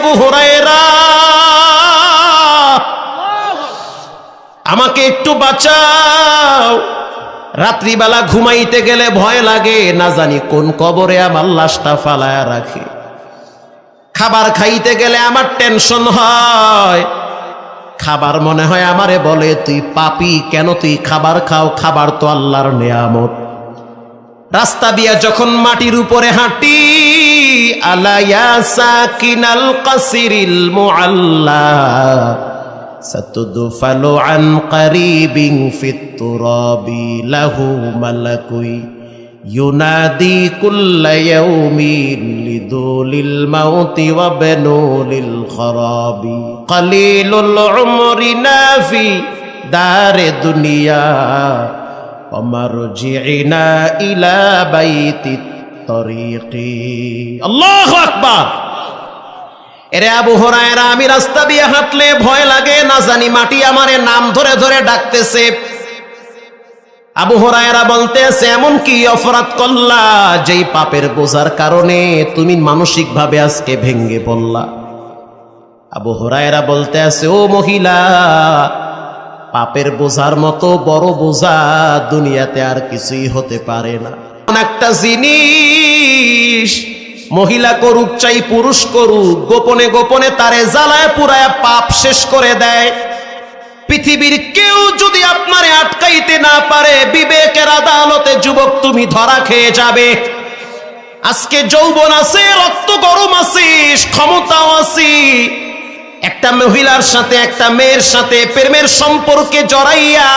আবু হুরায়রা আমাকে একটু বাঁচাও, রাত্রিবেলা ঘুমাইতে গেলে ভয় লাগে, না জানি কোন কবরে আমার লাশটা ফালায়া রাখে। খাবার খাইতে গেলে আমার টেনশন হয়, খাবার মনে হয় আমারে বলে তুই পাপী, কেন তুই খাবার খাও, খাবার তো আল্লাহর নেয়ামত। রাস্তা দিয়া যখন মাটির উপরে হাঁটি, আলা ইয়া সাকিনাল কাসিরিল মুআল্লা সাতুদফালু আন কারিবিন ফিত তুরাবি লাহু মালাকুই ইউনাদি কুল্লা ইয়াউমিন লিদুলিল মাউতি ওয়া বানুলিল খরাবি কালিলুল উমরি নাফি দারে দুনিয়া ওয়া মারজি'না ইলা বাইতিত তরিকি। আল্লাহু আকবার। এরে আবু হুরায়রা, আমি রাস্তা দিয়ে হাঁটলে ভয় লাগে, না জানি মাটি আমারে নাম ধরে ধরে ডাকতেছে। আবু হুরায়রা বলতেছে, এমন কি অপরাধ করলা যেই পাপের বোঝার কারণে তুমি মানসিকভাবে আজকে ভেঙ্গে পড়লা? আবু হুরায়রা বলতেছে, ও মহিলা, পাপের বোঝার মতো বড় বোঝা দুনিয়াতে আর কিছুই হতে পারে না। এমন একটা জিনিস মহিলা করুক চাই পুরুষ করুক, গোপনে গোপনে তারে জ্বালায় পুরায় পাপ শেষ করে দেয়। পৃথিবীর কেউ যদি আপনারে আটকাইতে না পারে, বিবেকের আদালতে যুবক তুমি ধরা খেয়ে যাবে। আজকে যৌবন আছে, রক্ত গরম আছে, ক্ষমতাও আছে, একটা মহিলার সাথে একটা মেয়ের সাথে প্রেমের সম্পর্কে জড়াইয়া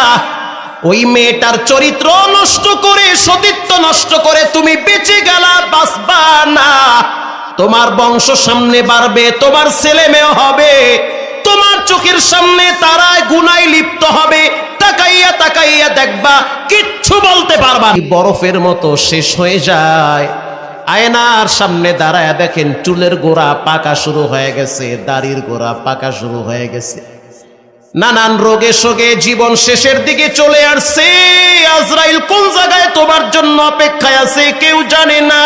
ওই মেয়েটার চরিত্র নষ্ট করে, সতীত্ব নষ্ট করে তুমি বেঁচে গেলা, বাঁচবা না। তোমার বংশ সামনে বাড়বে, তোমার ছেলে মেয়ে হবে, তোমার চোখের সামনে তারায় গুনায় লিপ্ত হবে, তাকাইয়া তাকাইয়া দেখবা কিচ্ছু বলতে পারবা না। বরফের মতো শেষ হয়ে যায়। আয়নার সামনে দাঁড়ায় দেখেন চুলের গোড়া পাকা শুরু হয়ে গেছে, দাড়ির গোড়া পাকা শুরু হয়ে গেছে, নানান রোগে শোকে জীবন শেষের দিকে চলে আসছে। আজরাইল কোন জায়গায় তোমার জন্য অপেক্ষায় আছে কেউ জানে না।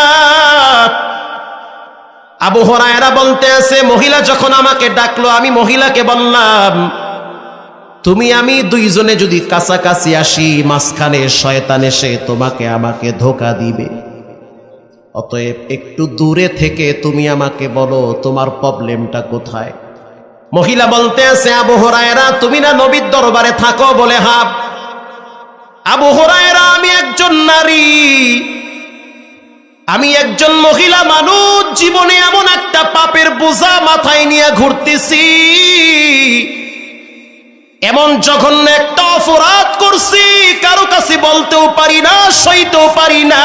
আবু হুরায়রা বলতে আছে, মহিলা যখন আমাকে ডাকলো, আমি মহিলাকে বললাম, তুমি আমি দুইজনে যদি কাছাকাছি আসি, মাঝখানে শয়তান এসে তোমাকে আমাকে ধোঁকা দিবে। অতএব একটু দূরে থেকে তুমি আমাকে বলো তোমার প্রবলেমটা কোথায়। মহিলা বলতে আছে, আবু হুরায়রা তুমি না নবীর দরবারে থাকো? বলে হ্যাঁ। আবু হুরায়রা, আমি একজন নারী, আমি একজন মহিলা মানুষ, জীবনে এমন একটা পাপের বোঝা মাথায় নিয়ে ঘুরতেছি, এমন জঘন্য একটা অপরাধ করছি, কারো কাছে বলতেও পারি না, সইতেও পারি না,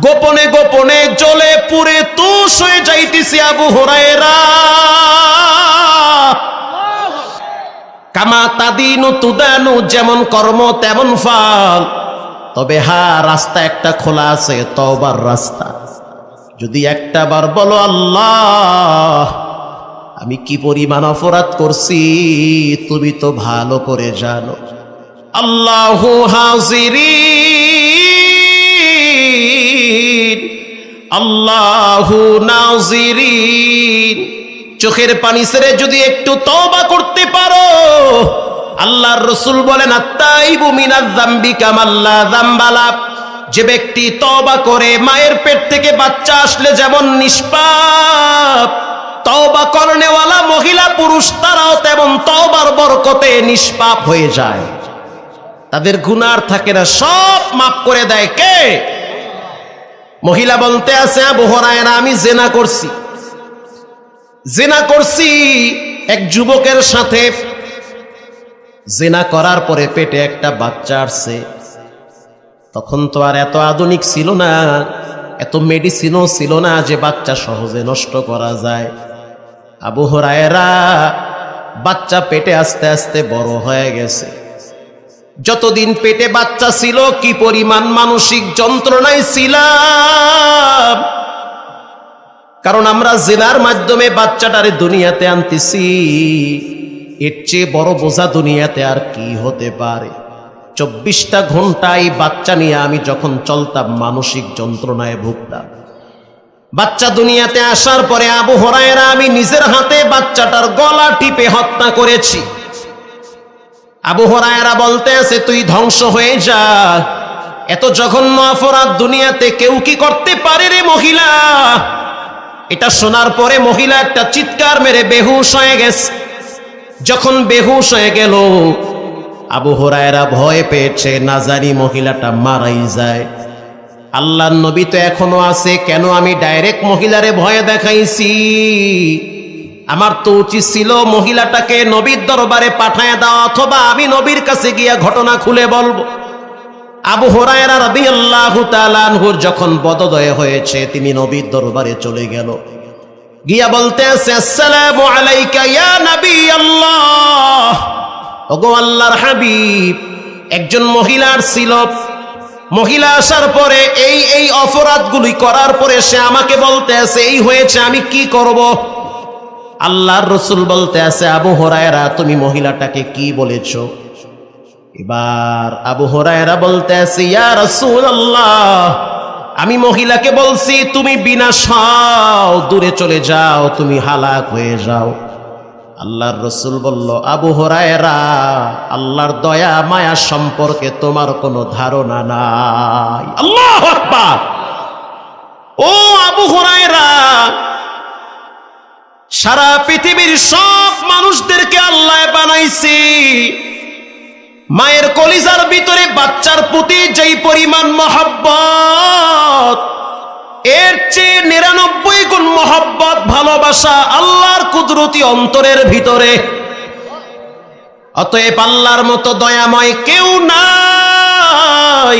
গোপনে গোপনে জ্বলে পুড়ে তুষ হয়ে যাইতেছি। আবু হুরায়রা, কামা তাদিনু তুদানু, যেমন কর্ম তেমন ফল। তবে হ্যাঁ, রাস্তা একটা খোলা আছে, তওবার রাস্তা। যদি একটা বার বলো আল্লাহ আমি কি পরিমাণ অপরাধ করছি, তুমি তো ভালো করে জানো। আল্লাহু হাজিরিন আল্লাহু নাজিরিন, চোখের পানি ছেড়ে যদি একটু তওবা করতে পারো, আল্লাহর রাসূল বলেন, আত-তাইবু মিনাজ যামবি কামাল্লা যামবালা, যে ব্যক্তি তওবা করে, মায়ের পেট থেকে বাচ্চা আসলে যেমন নিষ্পাপ, তওবা করনেওয়ালা মহিলা পুরুষ তারাও তেমন তওবার বরকতে নিষ্পাপ হয়ে যায়, তাদের গুনাহ আর থাকে না, সব মাফ করে দেয় কে? মহিলা বলতে আছে, আবু হুরায়রা আমি জিনা করছি, জিনা করছি এক যুবকের সাথে। জিনা করার পরে পেটে একটা বাচ্চা আসছে। তখন তো আর এত আধুনিক ছিল না, এত মেডিসিনও ছিল না যে বাচ্চা সহজে নষ্ট করা যায়। আবু হুরায়রা, বাচ্চা পেটে আস্তে আস্তে বড় হয়ে গেছে। যতদিন পেটে বাচ্চা ছিল কি পরিমাণ মানসিক যন্ত্রণায় ছিলাম, কারণ আমরা জিনার মাধ্যমে বাচ্চাটারে দুনিয়াতে আনতেছি। এর চেয়ে বড় বোঝা দুনিয়াতে আর কি হতে পারে? 24টা ঘন্টা এই বাচ্চা নিয়ে আমি যখন চলতাম, মানসিক যন্ত্রণায় ভুগতাম। বাচ্চা দুনিয়াতে আসার পরে আবু হুরায়রা আমি নিজের হাতে বাচ্চাটার গলা টিপে হত্যা করেছি। আবু হুরায়রা বলতে আছে তুই ধ্বংস হয়ে যা, এত জঘন্য অপরাধ দুনিয়াতে কেউ কি করতে পারে রে মহিলা? এটা শোনার পরে মহিলা একটা চিৎকার মেরে বেহুশ হয়ে গেছে। যখন বেহুশ হয়ে গেল আবু হুরায়রা ভয় পেয়েছে না জানি মহিলাটা মারাই যায়। আল্লাহর নবী তো এখনো আছে, কেন আমি ডাইরেক্ট মহিলারে ভয় দেখাইছি? আমার তো উচিত ছিল মহিলাটাকে নবীর দরবারে পাঠায় দাও, অথবা আমি নবীর কাছে গিয়া ঘটনা খুলে বলবো। আবু হুরায়রা রাদিয়াল্লাহু তাআলা আনহুর যখন বদদয় হয়েছে তিনি নবীর দরবারে চলে গেল, গিয়া বলতে আছে আসসালামু আলাইকা ইয়া নবী আল্লাহ, ওগো আল্লাহর হাবিব। একজন মহিলার ছিল, মহিলা আসার পরে এই অপরাধগুলি করার পরে সে আমাকে বলতে আছে এই হয়েছে, আমি কি করব? আল্লাহর রাসূল বলতে আছে আবু হুরায়রা তুমি মহিলাটাকে কি বলেছো? এবার আবু হুরায়রা বলতে আছে ইয়া রাসূলুল্লাহ, আমি মহিলাকে বলছি তুমি বিনাশ হও, দূরে চলে যাও, তুমি হালাক হয়ে যাও। আল্লাহর রাসূল বলল আবু হুরায়রা আল্লাহর দয়া মায়া সম্পর্কে তোমার কোনো ধারণা নাই। আল্লাহু আকবার। ও আবু হুরায়রা, সারা পৃথিবীর সব মানুষদেরকে আল্লাহ বানাইছি, মায়ের কলিজার ভিতরে বাচ্চার প্রতি যেই পরিমাণ মহব্বত, এর চেয়ে 99 গুণ মহব্বত ভালোবাসা আল্লাহর কুদরতি অন্তরের ভিতরে। অতএব আল্লাহর মতো দয়াময় কেউ নাই,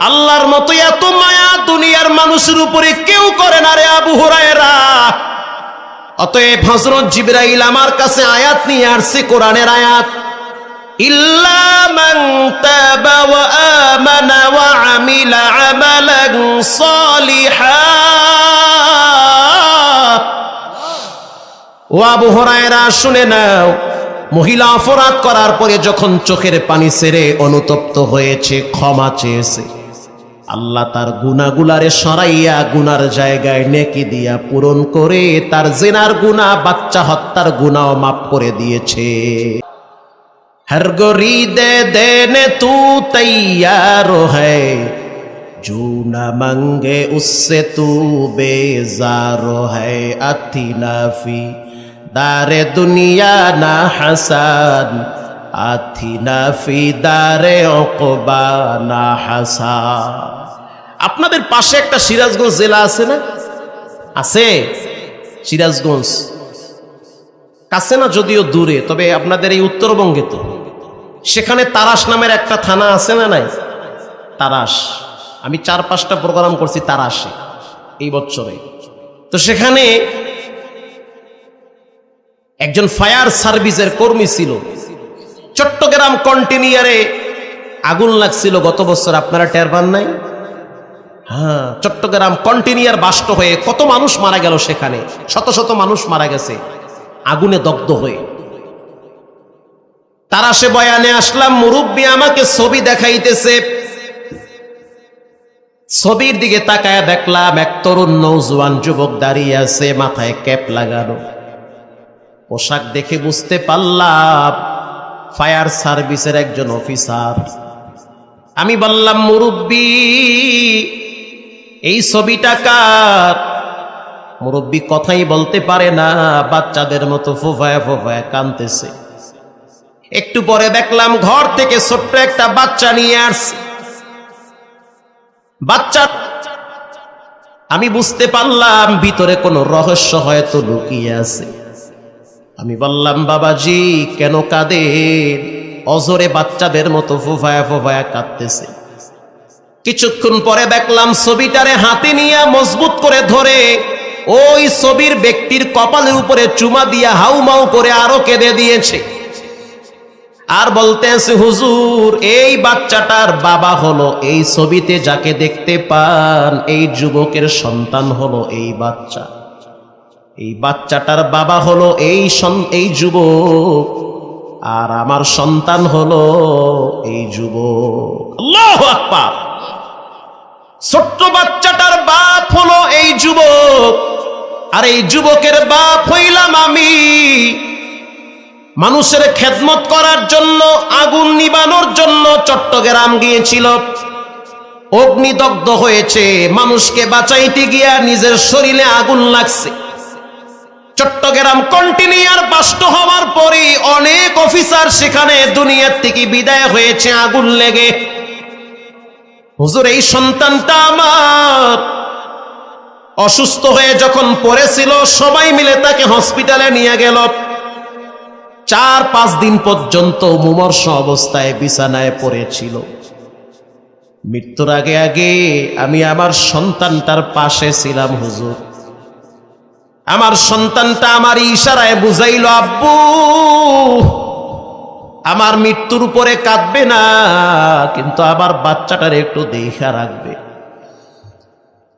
আল্লাহর মতো এত মায়া দুনিয়ার মানুষের উপরে কেউ করে না রে আবু হুরায়রা। অতএব হযরত জিবরাইল আমার কাছে আয়াত নিয়ে আসছে, কোরআনের আয়াত, ইল্লা মান তাবা ওয়া আমানা ওয়া আমিলা আমালান সালিহান। ও আবু হুরায়রা শুনে নাও, মহিলা অপরাধ করার পরে যখন চোখের পানি ছেড়ে অনুতপ্ত হয়েছে, ক্ষমা চেয়েছে, আল্লাহ তার গুনাহগুলারে সরাইয়া গুনার জায়গায় নেকি দিয়া পূরণ করে তার জিনার গুনাহ, বাচ্চা হত্যার গুনাহও মাফ করে দিয়েছে। हर गोरी दे देने तू तैयार है, जो न मंगे उससे तू बेजार है। अथी नाफी दारे दुनिया ना हसन, अथी नाफी दारे उक़बा ना हसन। আপনাদের পাশে একটা সিরাজগঞ্জ জেলা আছে না? আছে সিরাজগঞ্জ, কাছে না যদিও দূরে, তবে আপনাদের এই উত্তরবঙ্গে তো। সেখানে তারাস নামের একটা থানা আছে না নাই? তারাস, আমি 4-5টা প্রোগ্রাম করছি তারাসে এই বছরে। তো সেখানে একজন ফায়ার সার্ভিসের কর্মী ছিল। চট্টগ্রাম কন্টেইনারে আগুন লাগছিল গত বছর, আপনারা টের পান নাই? হ্যাঁ, চট্টগ্রাম কন্টেইনার বাস্ট হয়ে কত মানুষ মারা গেল, সেখানে শত শত মানুষ মারা গেছে আগুনে দগ্ধ হয়ে। তারাশে বয়ানে আসলাম, মুরব্বী আমাকে ছবি দেখাইতেছে, ছবির দিকে তাকায় দেখলাম এক তরুণ নওজোয়ান যুবক দাঁড়িয়ে আছে, মাথায় ক্যাপ লাগানো, পোশাক দেখে বুঝতে পারলাম ফায়ার সার্ভিসের একজন অফিসার। আমি বললাম মুরব্বী এই ছবিটা কার? মুরব্বী কথাই বলতে পারে না, বাচ্চাদের মতো ফোফায়া ফোফায়া কাঁদতেছে। একটু পরে দেখলাম ঘর থেকে ছোট্ট একটা বাচ্চা নিয়ে আসছে। বাচ্চা, আমি বুঝতে পারলাম ভিতরে কোনো রহস্য হয়তো লুকিয়ে আছে। আমি বললাম বাবাজি কেন কাঁদেন? অজরে বাচ্চাদের মতো ফোফায়া ফোফায়া কাঁদতেছে। কিছুক্ষণ পরে দেখলাম ছবিটারে হাতে নিয়ে মজবুত করে ধরে ওই ছবির ব্যক্তির কপালের উপরে চুমা দিয়া হাউমাউ করে আরো কেঁদে দিয়েছে। আর বলতে আছে হুজুর এই বাচ্চাটার বাবা হলো, এই ছবিতে যাকে দেখতে পান এই যুবকের সন্তান হলো এই বাচ্চা, এই বাচ্চাটার বাবা হলো এই যুবক, আর আমার সন্তান হলো এই যুবক। আল্লাহু আকবার। ছোট্ট বাচ্চাটার বাপ হলো এই যুবক, আর এই যুবকের বাপ হইলাম আমি। মানুষের খেদমত করার জন্য, আগুন নিবানোর জন্য চট্টগ্রাম গিয়েছিল, অগ্নিদগ্ধ হয়েছে। মানুষকে বাঁচাইতে গিয়া নিজের শরীরে আগুন লাগছে। চট্টগ্রাম কন্টিনিউয়ার বাস্ট হওয়ার পরে অনেক অফিসার সেখানে দুনিয়ার থেকে বিদায় হয়েছে আগুন লেগে। হুজুর, এই সন্তানটা আমার অসুস্থ হয়ে যখন পড়েছিল, সবাই মিলে তাকে হসপিটালে নিয়ে গেল। 4-5 দিন পর্যন্ত মুমূর্ষ অবস্থায় বিছানায় পড়েছিল। মৃত্যুর আগে আগে আমি আমার সন্তানটার পাশে ছিলাম। হুজুর, আমার সন্তানটা আমার ইশারায় বুঝাইল, আব্বু আমার মৃত্যুর উপরে কাঁদবে না, কিন্তু আমার বাচ্চাটার একটু দেখা রাখবে।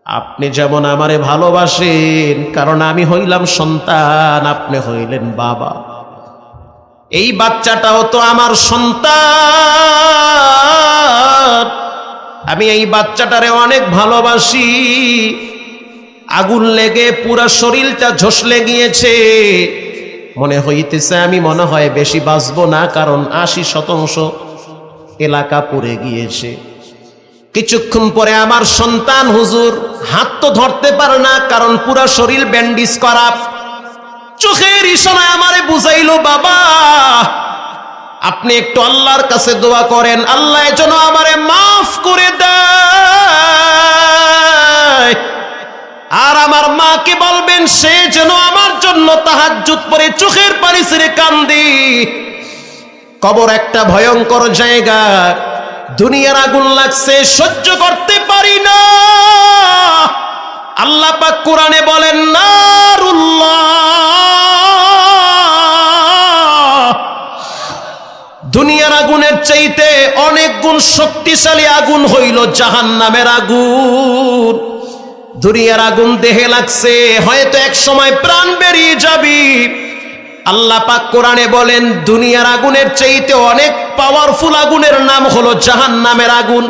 আপনি যেমন আমারে ভালোবাসেন, কারণ আমি হইলাম সন্তান, আপনি হইলেন বাবা। এই বাচ্চাটাও তো আমার সন্তান, আমি এই বাচ্চাটারে অনেক ভালোবাসি। আগুন লেগে পুরা শরীরটা ঝলসে গিয়েছে। মনে হইতেছে আমি মনে হয় বেশি বাঁচবো না, কারণ 80% এলাকা পুড়ে গিয়েছে। কিছুক্ষণ পরে আমার সন্তান, হুজুর, হাত তো ধরতে পারে না, কারণ পুরা শরীর ব্যান্ডেজ করা। চোখের ইশারায় আমারে বুঝাইলো, বাবা আপনি একটু আল্লাহর কাছে দোয়া করেন, আল্লাহ যেন আমারে মাফ করে দেয়। আর আমার মাকে বলবেন সে যেন আমার জন্য তাহাজ্জুদ পড়ে চোখের পানি ছেড়ে কান্দি। কবর একটা ভয়ঙ্কর জায়গা, দুনিয়ার আগুন লাগছে, সহ্য করতে পারি না। আল্লাহ পাক কোরআনে বলেন, নারুল্লাহ, দুনিয়ার আগুনের চাইতে অনেক গুণ শক্তিশালী আগুন হইল জাহান্নামের আগুন। দুনিয়ার আগুন দেহে লাগছে, হয়তো এক সময় প্রাণ বেরিয়ে যাবি। আল্লাহ পাক কোরআনে বলেন, দুনিয়ার আগুনের চাইতে অনেক পাওয়ারফুল আগুনের নাম হলো জাহান্নামের আগুন।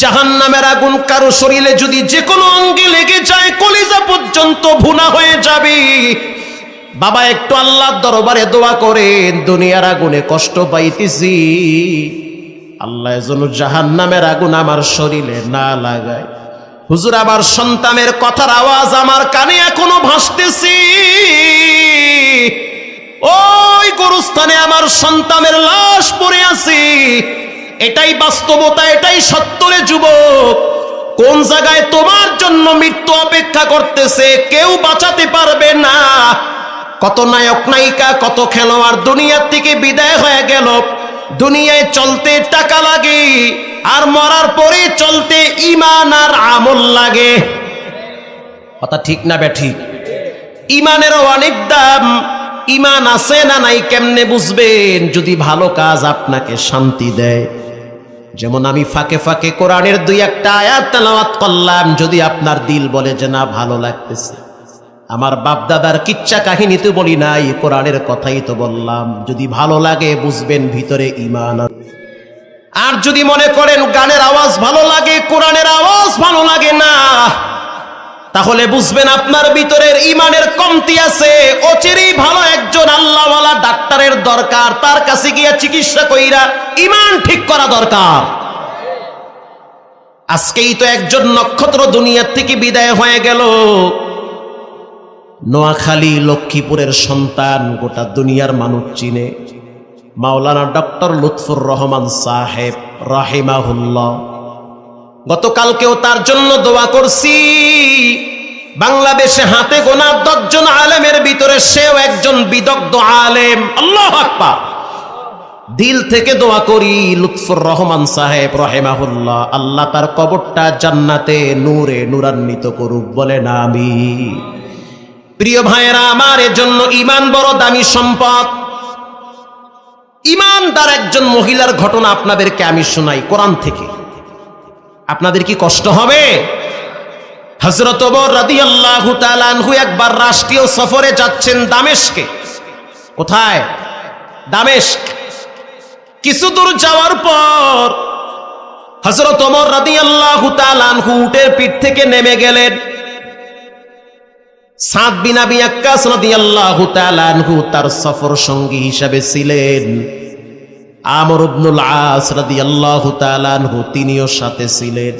জাহান্নামের আগুন কারো শরীরে যদি যে কোনো অঙ্গে লেগে যায়, কলিজা পর্যন্ত ভুনা হয়ে যাবে। বাবা একটু আল্লাহর দরবারে দোয়া করেন, দুনিয়ার আগুনে কষ্ট পাইতেছি, আল্লাহ যেন জাহান্নামের আগুন আমার শরীরে না লাগায়। হুজুর, আমার সন্তানের কথার আওয়াজ আমার কানে এখনো ভাসতেছি। ওই গোরস্থানে আমার সন্তানের লাশ পড়ে আছে। এটাই বাস্তবতা, এটাই সত্য রে যুবক। কোন জায়গায় তোমার জন্য মৃত্যু অপেক্ষা করতেছে, কেউ বাঁচাতে পারবে না। কত নায়ক নায়িকা, কত খেলোয়াড় দুনিয়ার থেকে বিদায় হয়ে গেল। দুনিয়ায় চলতে টাকা লাগে, আর মরার পরে চলতে ঈমান আর আমল লাগে। কথা ঠিক না বেঠিক? ঈমানেরও অনেক দাম। ঈমান আছে না নাই কেমনে বুঝবেন? যদি ভালো কাজ আপনাকে শান্তি দেয়। যেমন আমি ফাঁকে ফাঁকে কোরআনের 2-1টা আয়াত তেলাওয়াত করলাম, যদি আপনার দিল বলে যে না ভালো লাগতেছে। আমার বাপ দাদার কিচ্ছা কাহিনীতে বলি নাই, কোরআনের কথাই তো বললাম। যদি ভালো লাগে বুঝবেন ভিতরে ঈমান আছে। আর যদি মনে করেন গানের আওয়াজ ভালো লাগে, কোরআনের আওয়াজ ভালো লাগে না, তাহলে বুঝবেন আপনার ভিতরের ঈমানের কমতি আছে। অচিরেই ভালো একজন আল্লাহওয়ালা ডাক্তারের দরকার, তার কাছে গিয়া চিকিৎসা কইরা ঈমান ঠিক করা দরকার। আজকেই তো একজন নক্ষত্র দুনিয়ার থেকে বিদায় হয়ে গেল। নোয়াখালী লক্ষ্মীপুরের সন্তান, গোটা দুনিয়ার মানুষ চিনে, মাওলানা ডক্টর লুৎফুর রহমান সাহেব রাহিমাহুল্লাহ। গতকালকেও তার জন্য দোয়া করছি। বাংলাদেশে হাতে গোনা 10 জন আলেমের ভিতরে সেও একজন বিদগ্ধ আলেম। আল্লাহু আকবার। দিল থেকে দোয়া করি লুৎফুর রহমান সাহেব রাহিমাহুল্লাহ, আল্লাহ তার কবরটা জান্নাতে নূরে নূরান্বিত করুক, বলেন আমিন। প্রিয় ভাইয়েরা আমার, এজন্য ঈমান বড় দামি সম্পদ। ঈমানদার একজন মহিলার ঘটনা আপনাদেরকে আমি শোনাই কোরআন থেকে। আপনাদের কি কষ্ট হবে? হযরত ওমর রাদিয়াল্লাহু তাআলা আনহু একবার রাষ্ট্রীয় সফরে যাচ্ছেন দামেস্কে। কোথায়? দামেস্ক। কিছু দূর যাওয়ার পর হযরত ওমর রাদিয়াল্লাহু তাআলা আনহু উটের পিঠ থেকে নেমে গেলেন। সাদ বিন আবি ওয়াক্কাস রাদিয়াল্লাহু তাআলা আনহু তার সফর সঙ্গী হিসেবে ছিলেন। আমর ইবনুল আস রাদিয়াল্লাহু তাআলা আনহু তিনিও সাথে ছিলেন।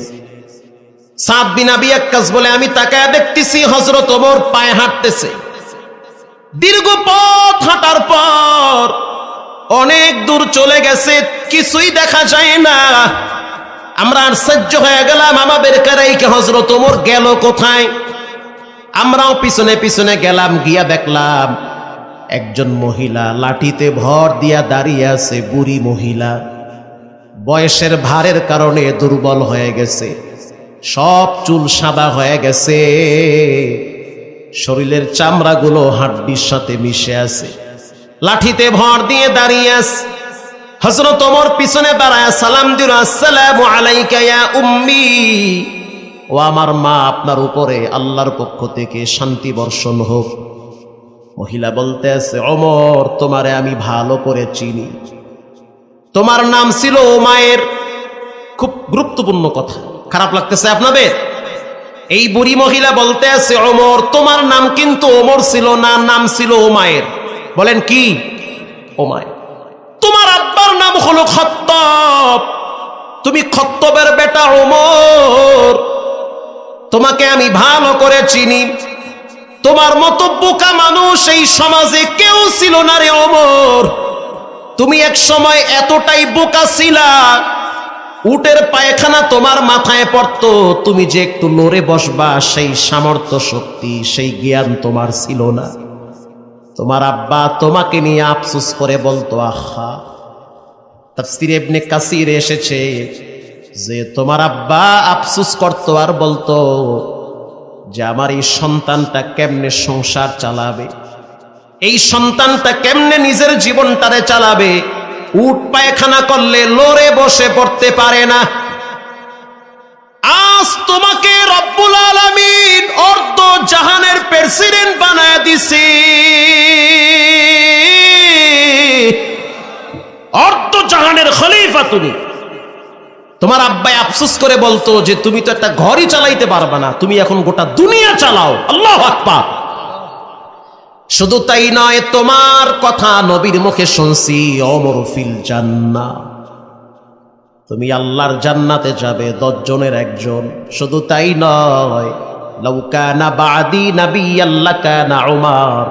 সাদ বিন আবি ওয়াক্কাস বলে, আমি তাকায় দেখতেছি হযরত ওমর পায়ে হাঁটতেছে। দীর্ঘ পথ হাঁটার পর অনেক দূর চলে গেছে, কিছুই দেখা যায় না। আমরা আশ্চর্য হয়ে গেলাম, আমাদের কারাইকে হযরত ওমর গেল কোথায়? আমরাও পিছনে পিছনে গেলাম, গিয়া দেখলাম একজন মহিলা লাঠিতে ভর দিয়া দাঁড়িয়ে আছে। বুড়ি মহিলা, বয়সের ভারের কারণে দুর্বল হয়ে গেছে, সব চুল সাদা হয়ে গেছে, শরীরের চামড়াগুলো হাড্ডির সাথে মিশে আছে, লাঠিতে ভর দিয়ে দাঁড়িয়ে আছে। হযরত ওমর পিছনে দাঁড়ায় সালাম দিল, আসসালামু আলাইকা ইয়া উম্মি, ও আমার মা, আপনার উপরে আল্লাহর পক্ষ থেকে শান্তি বর্ষণ হোক। মহিলা বলতে আছে, ওমর, তোমারে আমি ভালো করে চিনি, তোমার নাম ছিল উমায়ের। খুব গুরুত্বপূর্ণ কথা, খারাপ লাগতেছে আপনাদের? এই বুড়ি মহিলা বলতে আছে, ওমর, তোমার নাম কিন্তু ওমর ছিল না, নাম ছিল উমায়ের। বলেন কি? উমায়ের। তোমার আব্বার নাম হলো খত্তব, তুমি খত্তবের বেটা ওমর, তোমাকে আমি ভালো করে চিনি, তোমার মতো বোকা মানুষ এই সমাজে কেউ ছিল না রে ওমর। তুমি এক সময় এতটাই বোকা ছিলা, উটের পায়খানা তোমার মাথায় পড়তো, তুমি যে একটু লড়ে বসবা সেই সামর্থ্য শক্তি, সেই জ্ঞান তোমার ছিল না। তোমার আব্বা তোমাকে নিয়ে আফসোস করে বলতো, আহা। তাফসীরে ইবনে কাসিরে এসেছে যে তোমার আব্বা আফসোস করতো আর বলতো যে আমার এই সন্তানটা কেমনে সংসার চালাবে, এই সন্তানটা কেমনে নিজের জীবনটারে চালাবে, উট পায়খানা করলে লড়ে বসে পড়তে পারে না। আজ তোমাকে রব্বুল আলামিন অর্ধ জাহানের প্রেসিডেন্ট বানায় দিছে, অর্ধ জাহানের খলিফা তুমি। তোমার আব্বাই আফসোস করে বলতো যে তুমি তো একটা ঘরই চালাইতে পারবা না, তুমি এখন গোটা দুনিয়া চালাও। আল্লাহু আকবার। শুধু তাই নয়, তোমার কথা নবীর মুখে শুনছি, ওমর ফিল জান্নাহ, তুমি আল্লাহর জান্নাতে যাবে 10 জনের একজন। শুধু তাই নয়, লাউ কানা বাদি নাবিয়্যান লাকানা উমর,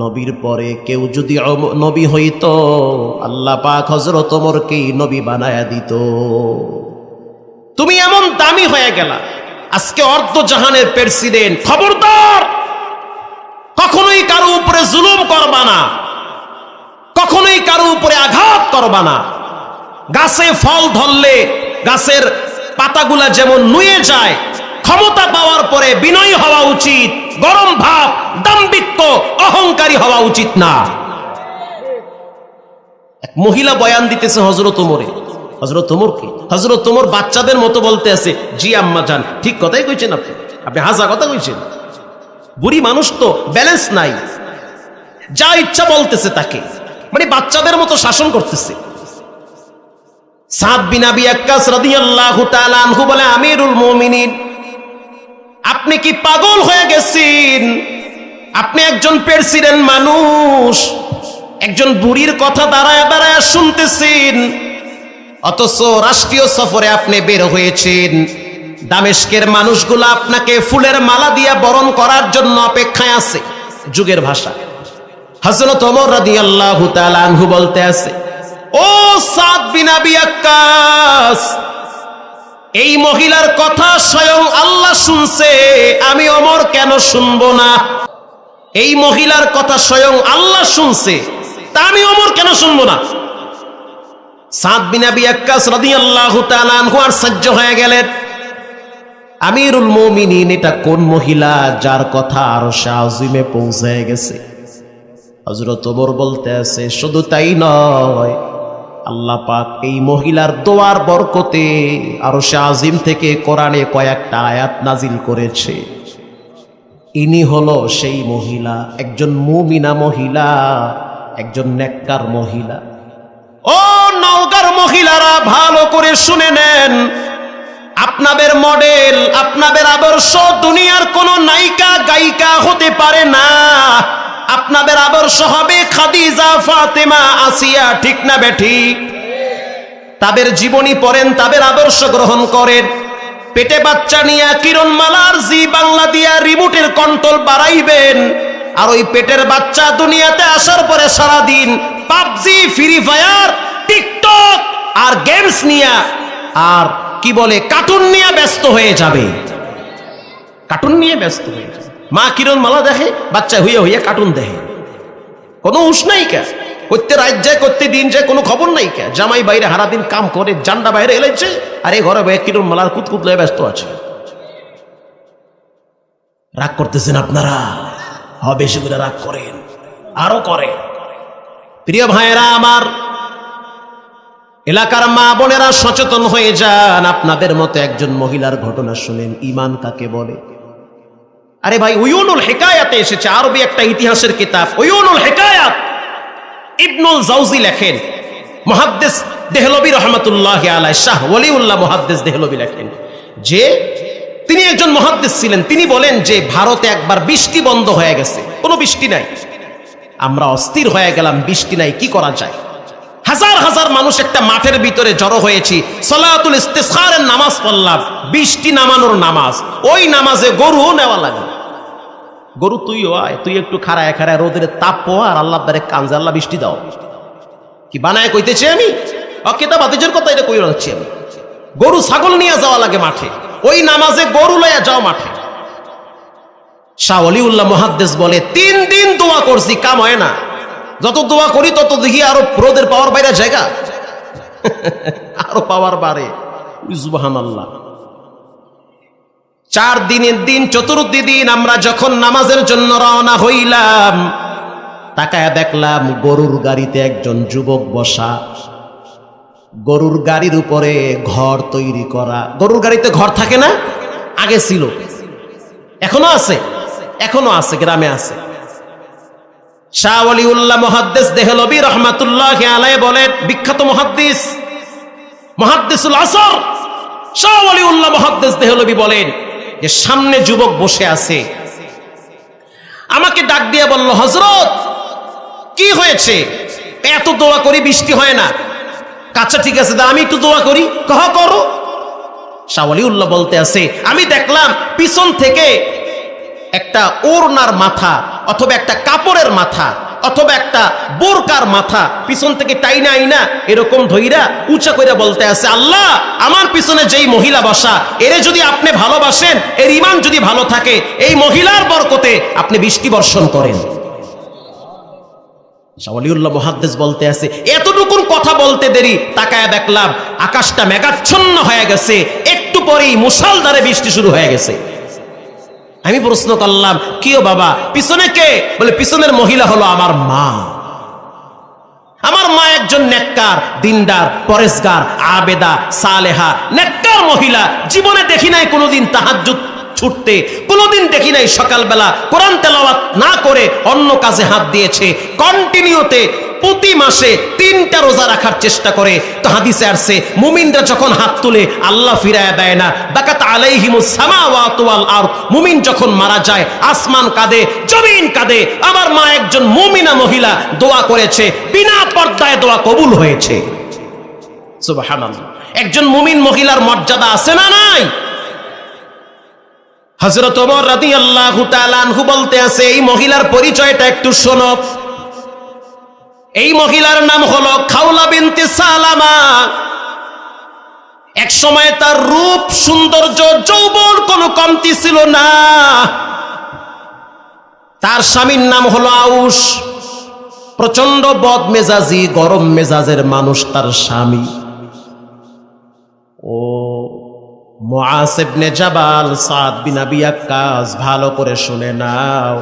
নবীর পরে কেউ যদি নবী হইতো, আল্লাহ পাক হযরত ওমরকেই নবী বানায়া দিত। তুমি এমন দামি হয়ে গেলা, আজকে অর্ধ জাহানের প্রেসিডেন্ট। খবরদার, কখনোই কারো উপরে জুলুম করবা না, কখনোই কারো উপরে আঘাত করবা না। গাছে ফল ধরলে গাছের পাতাগুলা যেমন নুয়ে যায়, ক্ষমতা পাওয়ার পরে বিনয়ী হওয়া উচিত, গরম ভাব, দাম্ভিক, অহংকারী হওয়া উচিত না। এক মহিলা বয়ান দিতেছে হযরত ওমরে। হযরত ওমর কি? হযরত ওমর বাচ্চাদের মতো বলতে আছে, জি আম্মা জান, ঠিক কথাই কইছেন আপনি, আপনি হাজা কথা কইছেন। বুড়ি মানুষ তো, ব্যালেন্স নাই, যা ইচ্ছা বলতেছে তাকে, মানে বাচ্চাদের মতো শাসন করতেছে। সাদ বিন আবি ওয়াক্কাস রাদিয়াল্লাহু তাআলা আনহু বলে, আমিরুল মুমিনিন, আপনি কি পাগল হয়ে গেছেন? আপনি একজন প্রেসিডেন্ট মানুষ, একজন বুড়ির কথা দাঁড়ায় দাঁড়ায় শুনতেছেন, অথচ রাষ্ট্রীয় সফরে আপনি বের হয়েছেন। দামেস্কের মানুষগুলো আপনাকে ফুলের মালা দিয়া বরণ করার জন্য অপেক্ষায় আছে। যুগের ভাষা। হযরত ওমর রাদিয়াল্লাহু তাআলা আনহু বলতে আছে, ও সাদ বিন আবি ওয়াক্কাস, এই মহিলার কথা স্বয়ং আল্লাহ শুনছে, আমি ওমর কেন শুনবো না? এই মহিলার কথা স্বয়ং আল্লাহ শুনছে, তা আমি ওমর কেন শুনবো না? সাদ বিন আবি ওয়াক্কাস রাদিয়াল্লাহু তাআলা আনহু আর সহ্য হয়ে গেলেন। আমিরুল মুমিনিন, এটা কোন মহিলা যার কথা আরশে আজিমে পৌঁছে গেছে? হযরত ওমর বলতে আছে, শুধু তাই নয়, আল্লাহ পাক এই মহিলার দোয়ার বরকতে আরশে আজিম থেকে কোরআনে কয়েকটা আয়াত নাজিল করেছে। ইনি হলো সেই মহিলা, একজন মুমিনা মহিলা, একজন নেককার মহিলা। ও নওগাঁর মহিলারা ভালো করে শুনে নেন, আপনাদের মডেল, আপনাদের আদর্শ দুনিয়ার কোন নায়িকা গায়িকা হতে পারে না। আপনাদের আদর্শ হবে খাদিজা, ফাতেমা, আসিয়া, ঠিক না বেঠিক? তাদের জীবনী পড়েন, তাদের আদর্শ গ্রহণ করেন। পেটে বাচ্চা নিয়ে কিরণমালার জি বাংলা দিয়া রিমোটের কন্ট্রোল বাড়াইবেন, আর ওই পেটের বাচ্চা দুনিয়াতে আসার পরে সারাদিন পাবজি, ফ্রি ফায়ার, টিকটক আর গেমস নিয়ে আর কি বলে কার্টুন নিয়ে ব্যস্ত হয়ে যাবে। কার্টুন নিয়ে ব্যস্ত হয়ে যাবে। মা কিরণমালা দেখে, বাচ্চা হইয়া হইয়া কার্টুন দেখে, কোনো হুঁশ নাই কে, করতে রাত যায়, করতে দিন যায়, কোনো খবর নাই কে। জামাই বাইরে হারাদিন কাম করে, জান্ডা বাইরে এলেছে, আর এই ঘরে বয়ে কিরণমালার কুতকুত লয়ে ব্যস্ত আছে। রাগ করতেছেন আপনারা? বেশি করে রাগ করেন, আরো করেন। প্রিয় ভাইয়েরা আমার, এলাকার মা বোনেরা সচেতন হয়ে যান। আপনাদের মতো একজন মহিলার ঘটনা শুনেন, ঈমান কাকে বলে। আরে ভাই, উয়ুনুল হিকায়াতে এসেছে, আরবি একটা ইতিহাসের কিতাব উয়ুনুল হিকায়াত। ইবনুল জাওজি লেখেন, মুহাদ্দিস দেহলভী রাহমাতুল্লাহি আলাইহি, শাহ ওয়ালিউল্লাহ মুহাদ্দিস দেহলভী লেখেন যে তিনি একজন মুহাদ্দিস ছিলেন। তিনি বলেন যে ভারতে একবার বৃষ্টি বন্ধ হয়ে গেছে, কোনো বৃষ্টি নাই। আমরা অস্থির হয়ে গেলাম, বৃষ্টি নাই, কি করা যায়? হাজার হাজার মানুষ একটা মাঠের ভিতরে জড়ো হয়েছি, সালাতুল ইস্তিসখারের নামাজ পড়লাম, বৃষ্টি নামানোর নামাজ। ওই নামাজে গরু নেওয়া লাগে। গরু তুইও আয়, তুই একটু খাড়ায় খাড়ায় রোদের তাপ পো, আর আল্লাহ দ্বারে কানজে, আল্লাহ বৃষ্টি দাও। কি বানায় কইতেছি আমি? অকেতা বাতিজের কথা এটা কই রাখছি আমি। গরু ছাগল নিয়ে যাওয়া লাগে মাঠে, ওই নামাজে গরু লইয়া যাও মাঠে। শাহ ওয়ালিউল্লাহ মুহাদ্দিস বলে 3 দিন দোয়া করছি, কাম হয় না। যত দোয়া করি তত দেখি আরো রোদের পাওয়ার বাইরে জায়গা, আরো পাওয়ার বাড়ে। সুবহানাল্লাহ। 4 দিনের দিন, চতুর্থী দিন আমরা যখন নামাজের জন্য রওনা হইলাম, তাকায় দেখলাম গরুর গাড়িতে একজন যুবক বসা, গরুর গাড়ির উপরে ঘর তৈরি করা। গরুর গাড়িতে ঘর থাকে না? আগে ছিল, এখনো আছে, এখনো আছে, গ্রামে আছে। শাহ ওয়ালিউল্লাহ মুহাদ্দিস দেহলভী রাহমাতুল্লাহি আলাইহি বলেন, বিখ্যাত মুহাদ্দিস, মুহাদ্দিসুল আসর শাহ ওয়ালিউল্লাহ মুহাদ্দিস দেহলভী বলেন যে সামনে যুবক বসে আছে, আমাকে ডাক দিয়ে বলল, হযরত কি হয়েছে? এত দোয়া করি বৃষ্টি হয় না। আচ্ছা ঠিক আছে, আমি একটু দোয়া করি। কহ করো। শাহ ওয়ালিউল্লাহ বলতে আছে, আমি দেখলাম পিছন থেকে একটা ওড়নার মাথা অথবা একটা কাপড়ের মাথা অথবা একটা বোরকার মাথা পিছন থেকে টাইনা আইনা এরকম ধইরা উঁচা করে বলতে আছে, আল্লাহ আমার পিছনে যেই মহিলা বসা, এরে যদি আপনি ভালোবাসেন, এর ঈমান যদি ভালো থাকে, এই মহিলার বরকতে আপনি বৃষ্টি বর্ষণ করেন। শাহ ওয়ালিউল্লাহ মুহাদ্দিস বলতে আছে, এতটুকুন কথা বলতে দেরি, তাকায় দেখলাম আকাশটা মেঘাচ্ছন্ন হয়ে গেছে, একটু পরেই মুষলধারে বৃষ্টি শুরু হয়ে গেছে। আমি প্রশ্ন করলাম, কিও বাবা, পিছনে কে? বলে, পিছনের মহিলা হলো আমার মা। আমার মা একজন নেককার, দিনদার, পরেশগার, আবেদা, সালেহা, নেককার মহিলা। জীবনে দেখি নাই কোনোদিন তাহাজ্জুদ ছুটতে, কোনোদিন দেখি নাই সকালবেলা কোরআন তেলাওয়াত না করে অন্য কাজে হাত দিয়েছে। কন্টিনিউতে প্রতি মাসে 3টা রোজা রাখার চেষ্টা করে। তো হাদিসে আসছে, মুমিনরা যখন হাত তুলে আল্লাহ ফিরায়া দেয় না। বাকাত আলাইহিমুস সামাওয়াতু ওয়াল আরদ, মুমিন যখন মারা যায় আসমান কাঁদে, জমিন কাঁদে। আমার মা একজন মুমিনা মহিলা, দোয়া করেছে, বিনা পর্দায় দোয়া কবুল হয়েছে। সুবহানাল্লাহ। একজন মুমিন মহিলার মর্যাদা আছে না নাই? হযরত ওমর রাদিয়াল্লাহু তাআলা আনহু বলতে আছে, এই মহিলার পরিচয়টা একটু শোনো। এই মহিলার নাম হলো খাওলা বিনতে সালামা। এক সময় তার রূপ, সৌন্দর্য, যৌবন কোনো কমতি ছিল না। তার স্বামীর নাম হলো আউস। প্রচন্ড বদমেজাজি, গরম মেজাজের মানুষ তার স্বামী। ও মুআজ ইবনে জাবাল, সাদ বিন আবি ওয়াক্কাস, ভালো করে শুনে নাও।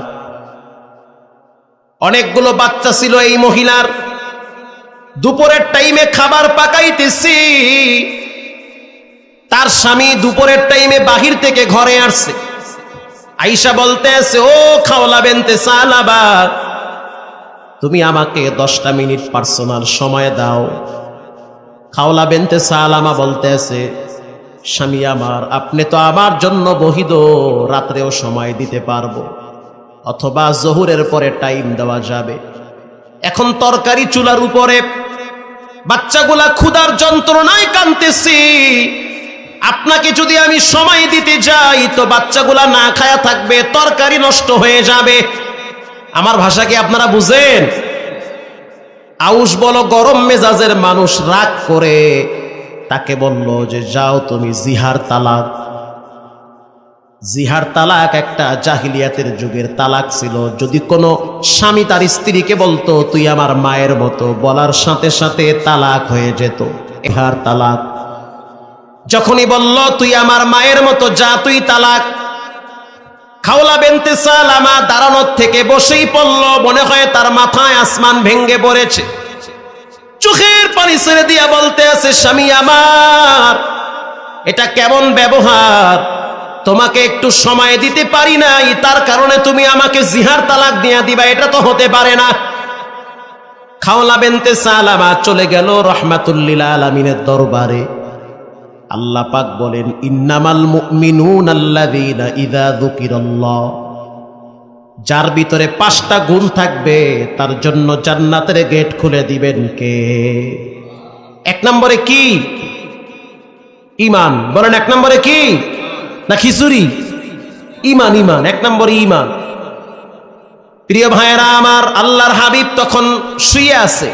অনেকগুলো বাচ্চা ছিল এই মহিলার। দুপুরের টাইমে খাবার পাকাইতেছি, তার স্বামী দুপুরের টাইমে বাহির থেকে ঘরে আসছে। আয়েশা বলতে আছে, ও খাওলা বিনতে সালাবা, তুমি আমাকে 10টা মিনিট পার্সোনাল সময় দাও। খাওলা বিনতে সালামা বলতেছে, স্বামী আমার, আপনি তো আমার জন্য বহিদ, রাত্রেও সময় দিতে পারবো, অথবা জোহরের পরে টাইম দেওয়া যাবে। এখন তরকারি চুলার উপরে, বাচ্চাগুলা ক্ষুধার যন্ত্রণায় কাঁদতেছি, আপনাকে যদি আমি সময় দিতে যাই তো বাচ্চাগুলা না খায়া থাকবে, তরকারি নষ্ট হয়ে যাবে। আমার ভাষা কি আপনারা বুঝেন? আউস বলো গরম মেজাজের মানুষ রাগ করে তাকে বলল যে যাও তুমি জিহার তালাক। জিহার তালাক একটা জাহিলিয়াতের যুগের তালাক ছিল। যদি কোনো স্বামী তার স্ত্রীকে বলতো তুই আমার মায়ের মতো, বলার সাথে সাথে তালাক হয়ে যেত। জিহার তালাক। যখনই বলল তুই আমার মায়ের মতো, যা তুই তালাক। খাওলা বিনতে সালামা দাঁড়ানোর থেকে বসেই পড়ল, মনে হয় তার মাথায় আসমান ভেঙ্গে পড়েছে। চোখের পানি ছেড়ে দিয়া বলতে আছে, স্বামী আমার, এটা কেমন ব্যবহার? তোমাকে একটু সময় দিতে পারি নাই, তার কারণে তুমি আমাকে জিহার তালাক দিয়া দিবা? এটা তো হতে পারে না। খাওলা বিনতে সালামা চলে গেল রাহমাতুল লিল আলামিনের দরবারে। আল্লাহ পাক বলেন, ইন্নামাল মুমিনুনা আল্লাযীনা ইযা যুকিরাল্লাহ, যার ভিতরে 5টা গুণ থাকবে তার জন্য জান্নাতের গেট খুলে দিবেন কে? 1 নম্বরে কি? ঈমান। বলেন 1 নম্বরে কি? না খিচুড়ি? ঈমান। ঈমান 1 নম্বরে ঈমান। প্রিয় ভাইয়েরা আমার, আল্লাহর হাবিব তখন শুয়ে আছে।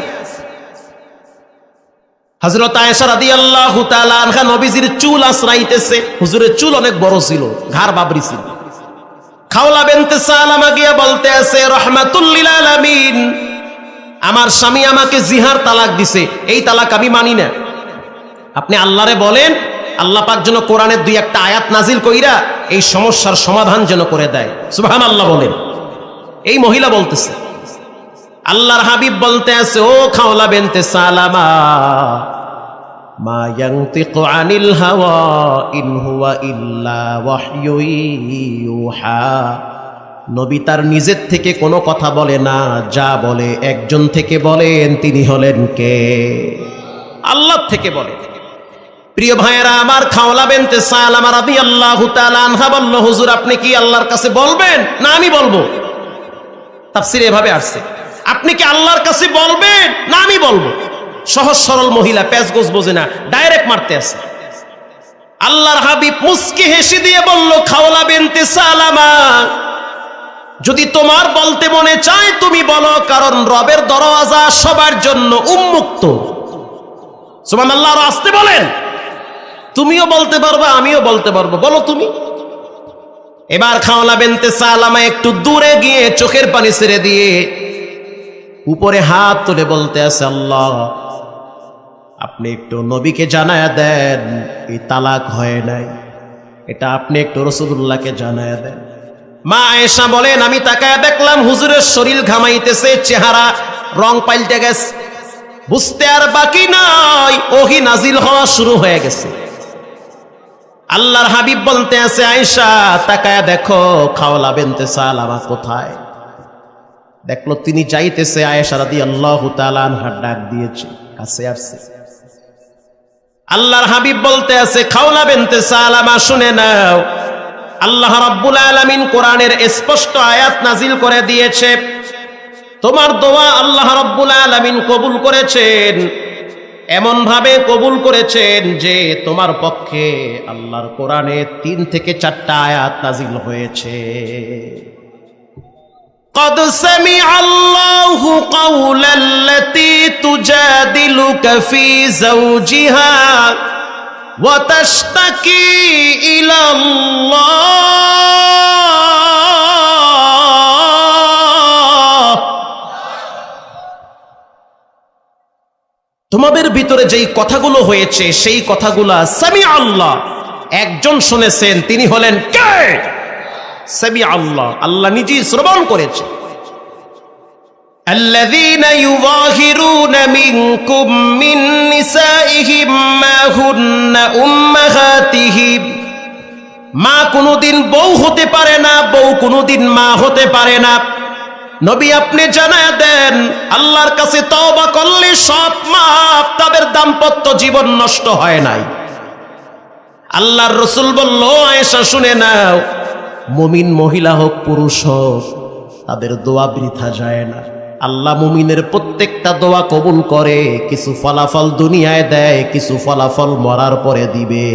হযরত আয়েশা রাদিয়াল্লাহু তাআলা আনহা নবীজির চুল আঁচড়াইতেছে। হুজুরের চুল অনেক বড় ছিল, ঘাড় বাবরি ছিল। খাওলা বিনতে সালামা গিয়া বলতে আছে, রাহমাতুল লিল আলামিন, আমার স্বামী আমাকে জিহার তালাক দিছে, এই তালাক আমি মানি না। আপনি আল্লাহরে বলেন, আল্লাহ পাক যেন কোরআনের 2-1টা আয়াত নাজিল কইরা এই সমস্যার সমাধান যেন করে দেয়। সুবহানাল্লাহ বলেন। এই মহিলা বলতেছে। আল্লাহর হাবিব বলতে আছে, ও খাওলা বিনতে সালামা, মা ইয়ানতিকু আনিল হাওয়া ইন হুয়া ইল্লা ওয়াহয়ু ইউহা। নবী তার নিজের থেকে কোনো কথা বলে না, যা বলে একজন থেকে বলেন, তিনি হলেন কে? আল্লাহ থেকে বলে। প্রিয় ভাইয়েরা আমার, খাওলা বিনতে সালামা রাদিয়াল্লাহু তাআলা আনহা বলল, হুজুর আপনি কি আল্লাহর কাছে বলবেন না আমি বলবো? তাফসীরে এভাবে আসছে, আপনি কি আল্লাহর কাছে বলবেন না আমি বলবো? সহজ সরল মহিলা, প্যাচগোজ বোঝে না, ডাইরেক্ট মারতে আছে। আল্লাহর হাবিব মুস্কি হেসে দিয়ে বলল, খাওলা বিনতে সালামা, যদি তোমার বলতে মনে চায় তুমি বলো, কারণ রবের দরওয়াজা সবার জন্য উন্মুক্ত। সুবহানাল্লাহ। আর আসতে বলেন, তুমিও বলতে পারবা আমিও বলতে পারবো, বলো তুমি। এবার খাওলা বিনতে সালামা একটু দূরে গিয়ে চোখের পানি ছেড়ে দিয়ে উপরে হাত তুলে বলতে আছে, আল্লাহ আপনি একটু নবীকে জানায়া দেন এই তালাক হয় নাই, এটা আপনি একটু রাসূলুল্লাহকে জানায়া দেন। মা আয়েশা বলেন, আমি তাকায়া দেখলাম হুজুরের শরীর ঘামাইতেছে, চেহারা রং পাল্টে গেছে। বুঝতে আর বাকি নাই, ওহী নাজিল হওয়া শুরু হয়ে গেছে। আল্লাহর হাবিব বলতে আছে, আয়েশা তাকায়া দেখো খাওলা বিনতে সালামা কোথায়। দেখলো তিনি যাইতেছে। আয়েশা রাদিয়াল্লাহু তাআলা আনহা ডাক দিয়েছে, কাছে আসছে। আল্লাহর হাবিব বলতে আছে, খাওলা বিনতে সালামা শুনে নাও, আল্লাহ রাব্বুল আলামিন কোরআনের স্পষ্ট আয়াত নাজিল করে দিয়েছে। তোমার দোয়া আল্লাহ রাব্বুল আলামিন কবুল করেছেন, এমন ভাবে কবুল করেছেন যে তোমার পক্ষে আল্লাহর কোরআনে 3 থেকে 4টা আয়াত নাজিল হয়েছে। قد سمع الله قول التي تجادلك في زوجها وتشتكي إلى الله। তোমাদের ভিতরে যেই কথাগুলো হয়েছে সেই কথাগুলা সামি আল্লাহ, একজন শুনেছেন, তিনি হলেন কে? সামি আল্লাহ, আল্লাহ নিজেই শ্রবণ করেছে। الذين يظاهرون منكم من نسائهم ما هن أمهاتهم। মা কোনোদিন বউ হতে পারে না, বউ কোনোদিন মা হতে পারে না। নবী আপনি জানায় দেন আল্লাহর কাছে তওবা করলে সব মাপ, তাদের দাম্পত্য জীবন নষ্ট হয় নাই। আল্লাহর রাসূল বলল, আয়েশা শুনে নাও, মুমিন মহিলা হোক পুরুষ হোক, তাদের দোয়া বৃথা যায় না। আল্লাহ মুমিনের প্রত্যেকটা দোয়া কবুল করে, কিছু ফলাফল দুনিয়ায় দেয়, কিছু ফলাফল মরার পরে দিবে।